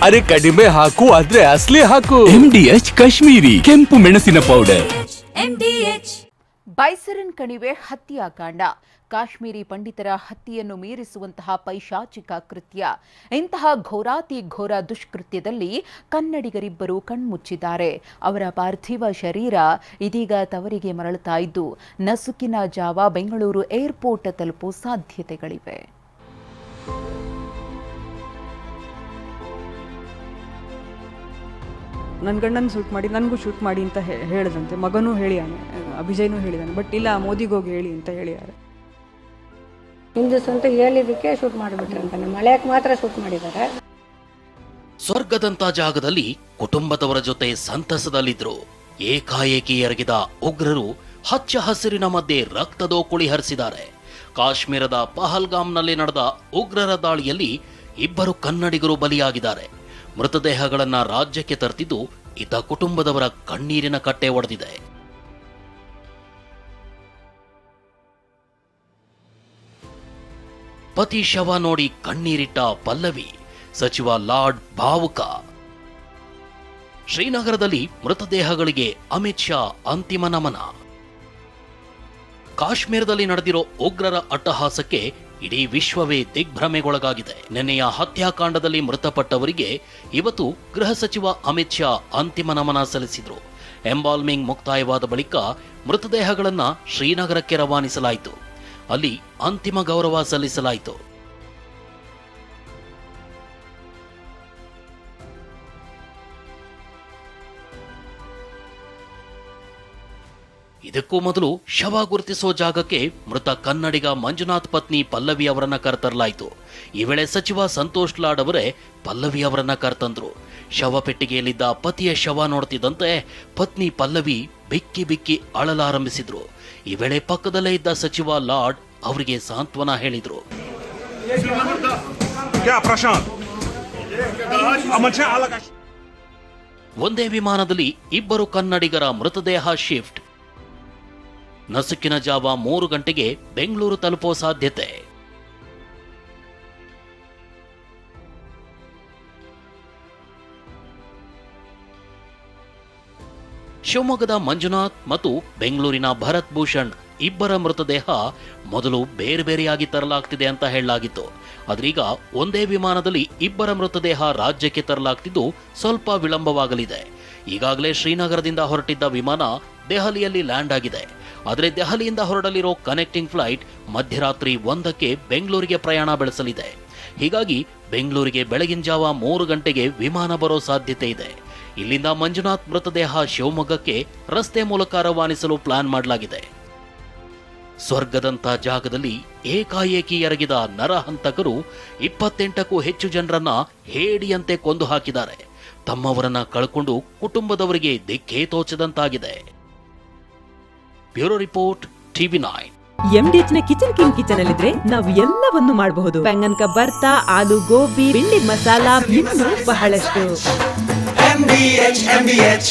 ಅರೆ ಕಡಿಮೆ ಹಾಕು ಆದ್ರೆ ಅಸಲಿ ಹಾಕು. MDH ಕಾಶ್ಮೀರಿ ಕೆಂಪು ಮೆಣಸಿನ ಪೌಡರ್. ಬೈಸರನ್ ಕಣಿವೆ ಹತ್ಯಾಕಾಂಡ. ಕಾಶ್ಮೀರಿ ಪಂಡಿತರ ಹತ್ಯೆಯನ್ನು ಮೀರಿಸುವಂತಹ ಪೈಶಾಚಿಕ ಕೃತ್ಯ. ಇಂತಹ ಘೋರಾತಿ ಘೋರ ದುಷ್ಕೃತ್ಯದಲ್ಲಿ ಕನ್ನಡಿಗರಿಬ್ಬರು ಕಣ್ಮುಚ್ಚಿದ್ದಾರೆ. ಅವರ ಪಾರ್ಥಿವ ಶರೀರ ಇದೀಗ ತವರಿಗೆ ಮರಳುತ್ತಾ ಇದ್ದು ನಸುಕಿನ ಜಾವ ಬೆಂಗಳೂರು ಏರ್ಪೋರ್ಟ್ ತಲುಪುವ ಸಾಧ್ಯತೆಗಳಿವೆ. ನನ್ನ ಗಂಡನ ಶೂಟ್ ಮಾಡಿ ನನಗೂ ಶೂಟ್ ಮಾಡಿ ಅಂತ ಹೇಳಿದಂತೆ. ಮಗನೂ ಹೇಳಿಯಾನೆ, ಅಭಿಜಯ್ನೂ ಹೇಳಿದಾನೆ. ಬಟ್ ಇಲ್ಲ, ಮೋದಿಗೆ ಹೋಗಿ ಹೇಳಿ ಅಂತ ಹೇಳಿದ್ದಾರೆ. ಹಿಂದೂಸ್ ಅಂತ ಹೇಳಿದಕ್ಕೆ ಶೂಟ್ ಮಾಡಿಬಿಟ್ರಂತಾನೆ, ಮಳೆಯಕ್ಕೆ ಮಾತ್ರ ಶೂಟ್ ಮಾಡಿದ್ದಾರೆ. ಸ್ವರ್ಗದಂತ ಜಾಗದಲ್ಲಿ ಕುಟುಂಬದವರ ಜೊತೆ ಸಂತಸದಲ್ಲಿದ್ರು. ಏಕಾಏಕಿ ಎರಗಿದ ಉಗ್ರರು ಹಚ್ಚ ಹಸಿರಿನ ಮಧ್ಯೆ ರಕ್ತದೋಕುಳಿ ಹರಿಸಿದ್ದಾರೆ. ಕಾಶ್ಮೀರದ ಪಹಲ್ಗಾಮ್ನಲ್ಲಿ ನಡೆದ ಉಗ್ರರ ದಾಳಿಯಲ್ಲಿ ಇಬ್ಬರು ಕನ್ನಡಿಗರು ಬಲಿಯಾಗಿದ್ದಾರೆ. ಮೃತದೇಹಗಳನ್ನ ರಾಜ್ಯಕ್ಕೆ ತರ್ತಿದ್ದು ಇದ್ದ ಕುಟುಂಬದವರ ಕಣ್ಣೀರಿನ ಕಟ್ಟೆ ಒಡೆದಿದೆ. ಪತಿ ಶವ ನೋಡಿ ಕಣ್ಣೀರಿಟ್ಟ ಪಲ್ಲವಿ, ಸಚಿವ ಲಾರ್ಡ್ ಭಾವುಕ. ಶ್ರೀನಗರದಲ್ಲಿ ಮೃತದೇಹಗಳಿಗೆ ಅಮಿತ್ ಶಾ ಅಂತಿಮ ನಮನ. ಕಾಶ್ಮೀರದಲ್ಲಿ ನಡೆದಿರೋ ಉಗ್ರರ ಅಟ್ಟಹಾಸಕ್ಕೆ ಇಡೀ ವಿಶ್ವವೇ ದಿಗ್ಭ್ರಮೆಗೊಳಗಾಗಿದೆ. ನಿನ್ನೆಯ ಹತ್ಯಾಕಾಂಡದಲ್ಲಿ ಮೃತಪಟ್ಟವರಿಗೆ ಇವತ್ತು ಗೃಹ ಸಚಿವ ಅಮಿತ್ ಶಾ ಅಂತಿಮ ನಮನ ಸಲ್ಲಿಸಿದ್ರು. ಎಂಬಾಲ್ಮಿಂಗ್ ಮುಕ್ತಾಯವಾದ ಬಳಿಕ ಮೃತದೇಹಗಳನ್ನ ಶ್ರೀನಗರಕ್ಕೆ ರವಾನಿಸಲಾಯಿತು. ಅಲ್ಲಿ ಅಂತಿಮ ಗೌರವ ಸಲ್ಲಿಸಲಾಯಿತು. ಇದಕ್ಕೂ ಮೊದಲು ಶವ ಗುರುತಿಸೋ ಜಾಗಕ್ಕೆ ಮೃತ ಕನ್ನಡಿಗ ಮಂಜುನಾಥ್ ಪತ್ನಿ ಪಲ್ಲವಿ ಅವರನ್ನ ಕರೆತರಲಾಯಿತು. ಈ ವೇಳೆ ಸಚಿವ ಸಂತೋಷ್ ಲಾಡ್ ಅವರೇ ಪಲ್ಲವಿ ಅವರನ್ನ ಕರೆತಂದ್ರು. ಶವ ಪೆಟ್ಟಿಗೆಯಲ್ಲಿದ್ದ ಪತಿಯ ಶವ ನೋಡ್ತಿದ್ದಂತೆ ಪತ್ನಿ ಪಲ್ಲವಿ ಬಿಕ್ಕಿ ಬಿಕ್ಕಿ ಅಳಲಾರಂಭಿಸಿದ್ರು. ಈ ವೇಳೆ ಪಕ್ಕದಲ್ಲೇ ಇದ್ದ ಸಚಿವ ಲಾಡ್ ಅವರಿಗೆ ಸಾಂತ್ವನ ಹೇಳಿದ್ರು. ಒಂದೇ ವಿಮಾನದಲ್ಲಿ ಇಬ್ಬರು ಕನ್ನಡಿಗರ ಮೃತದೇಹ ಶಿಫ್ಟ್. ನಸುಕಿನ ಜಾವ 3 ಗಂಟೆಗೆ ಬೆಂಗಳೂರು ತಲುಪೋ ಸಾಧ್ಯತೆ. ಶಿವಮೊಗ್ಗದ ಮಂಜುನಾಥ್ ಮತ್ತು ಬೆಂಗಳೂರಿನ ಭರತ್ ಭೂಷಣ್ ಇಬ್ಬರ ಮೃತದೇಹ ಮೊದಲು ಬೇರೆ ಬೇರೆಯಾಗಿ ತರಲಾಗ್ತಿದೆ ಅಂತ ಹೇಳಲಾಗಿತ್ತು. ಆದ್ರೀಗ ಒಂದೇ ವಿಮಾನದಲ್ಲಿ ಇಬ್ಬರ ಮೃತದೇಹ ರಾಜ್ಯಕ್ಕೆ ತರಲಾಗ್ತಿದ್ದು ಸ್ವಲ್ಪ ವಿಳಂಬವಾಗಲಿದೆ. ಈಗಾಗಲೇ ಶ್ರೀನಗರದಿಂದ ಹೊರಟಿದ್ದ ವಿಮಾನ ದೆಹಲಿಯಲ್ಲಿ ಲ್ಯಾಂಡ್ ಆಗಿದೆ. ಆದರೆ ದೆಹಲಿಯಿಂದ ಹೊರಡಲಿರೋ ಕನೆಕ್ಟಿಂಗ್ ಫ್ಲೈಟ್ ಮಧ್ಯರಾತ್ರಿ 1ಕ್ಕೆ ಬೆಂಗಳೂರಿಗೆ ಪ್ರಯಾಣ ಬೆಳೆಸಲಿದೆ. ಹೀಗಾಗಿ ಬೆಂಗಳೂರಿಗೆ ಬೆಳಗಿನ ಜಾವ 3 ಗಂಟೆಗೆ ವಿಮಾನ ಬರೋ ಸಾಧ್ಯತೆ ಇದೆ. ಇಲ್ಲಿಂದ ಮಂಜುನಾಥ್ ಮೃತದೇಹ ಶಿವಮೊಗ್ಗಕ್ಕೆ ರಸ್ತೆ ಮೂಲಕ ರವಾನಿಸಲು ಪ್ಲಾನ್ ಮಾಡಲಾಗಿದೆ. ಸ್ವರ್ಗದಂತ ಜಾಗದಲ್ಲಿ ಏಕಾಏಕಿ ಎರಗಿದ ನರಹಂತಕರು 28ಕ್ಕೂ ಹೆಚ್ಚು ಜನರನ್ನ ಹೇಡಿಯಂತೆ ಕೊಂದು ಹಾಕಿದ್ದಾರೆ. ತಮ್ಮವರನ್ನ ಕಳ್ಕೊಂಡು ಕುಟುಂಬದವರಿಗೆ ದಿಕ್ಕೇ ತೋಚದಂತಾಗಿದೆ. Bureau report, TV9. MDH ನ ಕಿಚನ್ ಅಲ್ಲಿದ್ರೆ ನಾವು ಎಲ್ಲವನ್ನು ಮಾಡಬಹುದು. ಬೆಂಗನ್ ಕ ಬರ್ತಾ, ಆಲೂ ಗೋಬಿ, ಭಿಂಡಿ ಮಸಾಲಾ, ಇನ್ನೂ ಬಹಳಷ್ಟು. MDH